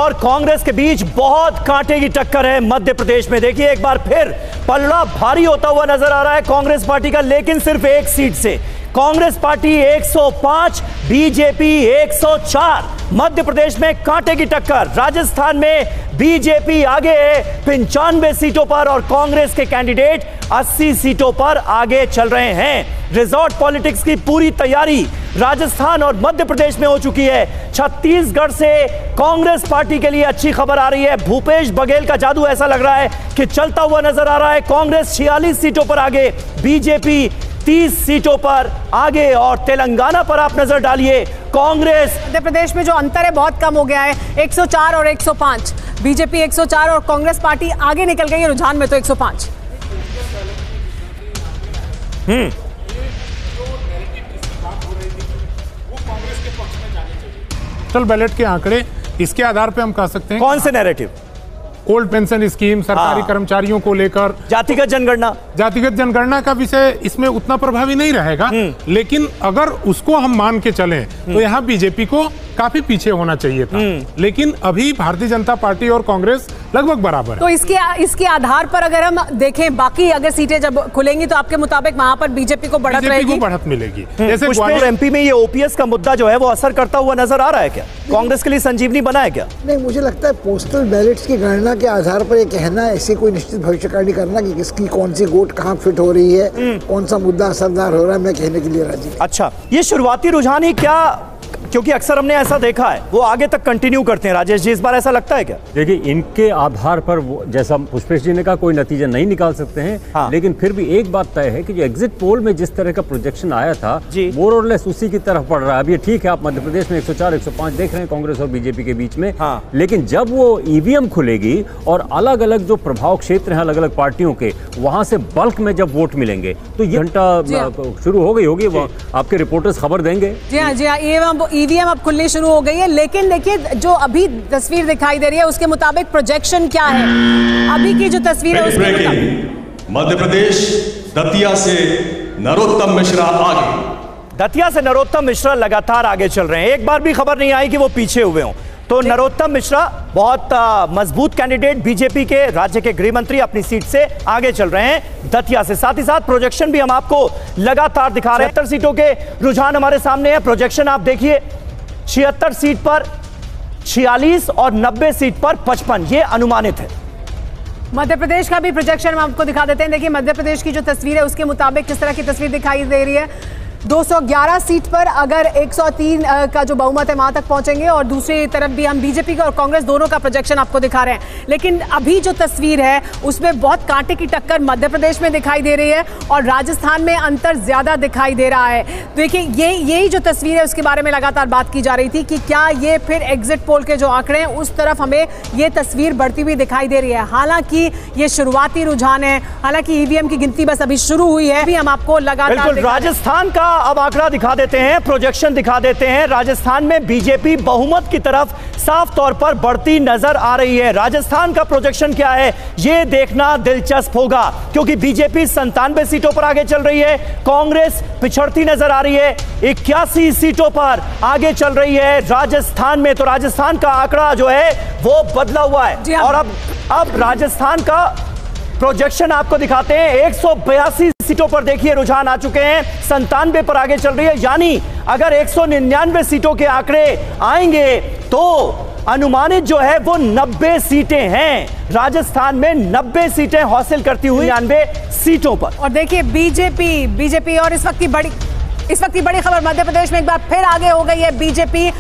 और कांग्रेस के बीच बहुत कांटे की टक्कर है मध्य प्रदेश में। देखिए एक बार फिर पलड़ा भारी होता हुआ नजर आ रहा है कांग्रेस पार्टी का, लेकिन सिर्फ एक सीट से। Congress party 105, BJP 104। मध्य प्रदेश में कांटे की टक्कर। राजस्थान में बीजेपी आगे है 95 सीटों पर और कांग्रेस के कैंडिडेट 80 सीटों पर आगे चल रहे हैं। रिजॉर्ट पॉलिटिक्स की पूरी तैयारी राजस्थान और मध्य प्रदेश में हो चुकी है। छत्तीसगढ़ से कांग्रेस पार्टी के लिए अच्छी खबर आ रही है। भूपेश बघेल का जादू ऐसा लग रहा है कि चलता हुआ नजर आ रहा है। कांग्रेस 46 सीटों पर आगे, बीजेपी 30 सीटों पर आगे। और तेलंगाना पर आप नजर डालिए, कांग्रेस मध्य प्रदेश में जो अंतर है बहुत कम हो गया है, 104 और 105। बीजेपी 104 और कांग्रेस पार्टी आगे निकल गई है रुझान में तो 105। पोस्टल बैलेट के आंकड़े इसके आधार पे हम कह सकते हैं। कौन से नैरेटिव? ओल्ड पेंशन स्कीम, सरकारी कर्मचारियों को लेकर, जातिगत जनगणना का विषय इसमें उतना प्रभावी नहीं रहेगा। लेकिन अगर उसको हम मान के चलें तो यहाँ बीजेपी को काफी पीछे होना चाहिए था। लेकिन अभी भारतीय जनता पार्टी और कांग्रेस लगभग बराबर है। तो इसके आधार पर अगर हम देखें, बाकी अगर सीटें जब खुलेंगी तो आपके मुताबिक वहां पर बीजेपी को बढ़त रहेगी, बीजेपी को बढ़त मिलेगी। जैसे ग्वालियर एमपी में ये ओपीएस का मुद्दा जो है वो असर करता हुआ नजर आ रहा है क्या? कांग्रेस के लिए संजीवनी बना है क्या? नहीं, मुझे लगता है पोस्टल बैलेट्स की गणना के आधार पर ये कहना, ऐसी कोई निश्चित भविष्यवाणी करना कि किसकी कौन सी वोट कहाँ फिट हो रही है, कौन सा मुद्दा असरदार हो रहा है, मैं कहने के लिए राजी। अच्छा, ये शुरुआती रुझान ही क्या, क्योंकि अक्सर हमने ऐसा देखा है वो आगे तक कंटिन्यू करते हैं। राजेश जी, इस बार ऐसा लगता है क्या? देखिए, इनके आधार पर जैसा पुष्पेश जी ने कहा, कोई नतीजा नहीं निकाल सकते हैं। हाँ। लेकिन फिर भी एक बात तय है कि जो एग्जिट पोल में जिस तरह का प्रोजेक्शन आया था मोर और लेस उसी की तरफ पड़ रहा है। अब ये ठीक है, आप मध्य प्रदेश में 104, 105 देख रहे हैं कांग्रेस और बीजेपी के बीच में। हाँ। लेकिन जब वो ईवीएम खुलेगी और अलग अलग जो प्रभाव क्षेत्र हैं अलग अलग पार्टियों के, वहां से बल्क में जब वोट मिलेंगे तो ये घंटा शुरू हो गई होगी, आपके रिपोर्टर्स खबर देंगे। जी हाँ, ईवीएम अब खुलनी शुरू हो गई है। लेकिन देखिए, जो अभी तस्वीर दिखाई दे रही है उसके मुताबिक प्रोजेक्शन क्या है, अभी की जो तस्वीर है उसके मुताबिक मध्य प्रदेश दतिया से नरोत्तम मिश्रा आगे। दतिया से नरोत्तम मिश्रा लगातार आगे चल रहे हैं। एक बार भी खबर नहीं आई कि वो पीछे हुए हों। तो नरोत्तम मिश्रा बहुत मजबूत कैंडिडेट, बीजेपी के राज्य के गृह मंत्री, अपनी सीट से आगे चल रहे हैं दतिया से। साथ ही साथ प्रोजेक्शन भी हम आपको लगातार दिखा रहे हैं। 76 सीटों के रुझान हमारे सामने है। प्रोजेक्शन आप देखिए, 76 सीट पर 46 और 90 सीट पर 55, ये अनुमानित है। मध्य प्रदेश का भी प्रोजेक्शन हम आपको दिखा देते हैं। देखिए, मध्य प्रदेश की जो तस्वीर है उसके मुताबिक किस तरह की तस्वीर दिखाई दे रही है। 211 सीट पर अगर 103 का जो बहुमत है वहां तक पहुंचेंगे, और दूसरी तरफ भी हम बीजेपी का और कांग्रेस दोनों का प्रोजेक्शन आपको दिखा रहे हैं। लेकिन अभी जो तस्वीर है उसमें बहुत कांटे की टक्कर मध्य प्रदेश में दिखाई दे रही है और राजस्थान में अंतर ज्यादा दिखाई दे रहा है। देखिए, यही जो तस्वीर है उसके बारे में लगातार बात की जा रही थी कि क्या ये फिर एग्जिट पोल के जो आंकड़े हैं उस तरफ हमें ये तस्वीर बढ़ती हुई दिखाई दे रही है। हालांकि ये शुरुआती रुझान है, हालांकि ईवीएम की गिनती बस अभी शुरू हुई है। अभी हम आपको लगातार राजस्थान का अब आंकड़ा दिखा देते हैं, प्रोजेक्शन दिखा देते हैं। राजस्थान में बीजेपी बहुमत की तरफ साफ तौर पर बढ़ती नजर आ रही है। राजस्थान का प्रोजेक्शन क्या है यह देखना दिलचस्प होगा, क्योंकि बीजेपी 97 सीटों पर आगे चल रही है, कांग्रेस पिछड़ती नजर आ रही है, 81 सीटों पर आगे चल रही है राजस्थान में। तो राजस्थान का आंकड़ा जो है वो बदला हुआ है। और अब राजस्थान का प्रोजेक्शन आपको दिखाते हैं। 182 सीटों पर देखिए रुझान आ चुके हैं, 97 पर आगे चल रही है। यानी अगर 199 सीटों के आंकड़े आएंगे तो अनुमानित जो है वो 90 सीटें हैं। राजस्थान में 90 सीटें हासिल करती हुई 99 सीटों पर। और देखिए, बीजेपी और इस वक्त की बड़ी खबर, मध्य प्रदेश में एक बार फिर आगे हो गई है बीजेपी।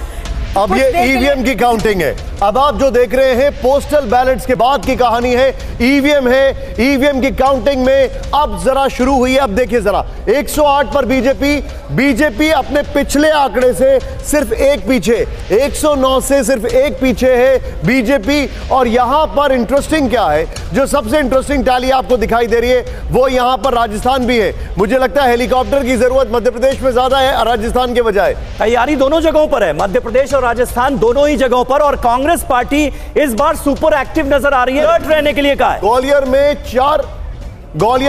अब ये ईवीएम की काउंटिंग है। अब आप जो देख रहे हैं पोस्टल बैलेट्स के बाद की कहानी है, ईवीएम है। ईवीएम की काउंटिंग में अब जरा शुरू हुई है। अब देखिए जरा, 108 पर बीजेपी अपने पिछले आंकड़े से सिर्फ एक पीछे, 109 से सिर्फ एक पीछे है बीजेपी। और यहां पर इंटरेस्टिंग क्या है, जो सबसे इंटरेस्टिंग टैली आपको दिखाई दे रही है वो यहां पर राजस्थान भी है। मुझे लगता है हेलीकॉप्टर की जरूरत मध्य प्रदेश में ज्यादा है राजस्थान के बजाय। तैयारी दोनों जगहों पर है, मध्य प्रदेश और राजस्थान दोनों ही जगहों पर। और कांग्रेस पार्टी इस बार सुपर एक्टिव नजर आ रही है, अलर्ट रहने के लिए कहा है। ग्वालियर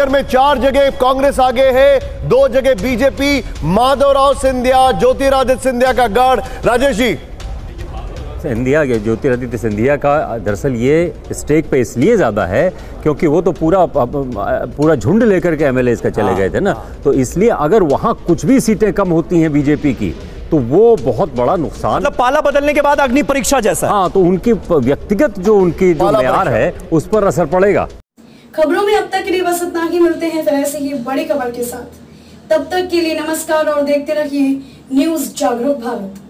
में 4 जगह कांग्रेस आगे है, 2 जगह बीजेपी। माधवराव सिंधिया, ज्योतिरादित्य सिंधिया का गढ़। राजेश जी, सिंधिया, ज्योतिरादित्य सिंधिया का दरअसल ये स्टेक पे इसलिए ज़्यादा है क्योंकि वो तो पूरा झुंड लेकर के एमएलए का चले गए थे ना, तो इसलिए अगर वहाँ कुछ भी सीटें कम होती हैं बीजेपी की तो वो बहुत बड़ा नुकसान, मतलब पाला बदलने के बाद अग्नि परीक्षा जैसा। हाँ, तो उनकी व्यक्तिगत जो उनकी जो म्यार है उस पर असर पड़ेगा। खबरों में अब तक के लिए बस इतना ही। मिलते हैं फिर ऐसे ही बड़ी खबर के साथ, तब तक के लिए नमस्कार और देखते रहिए न्यूज़ जागरूक भारत।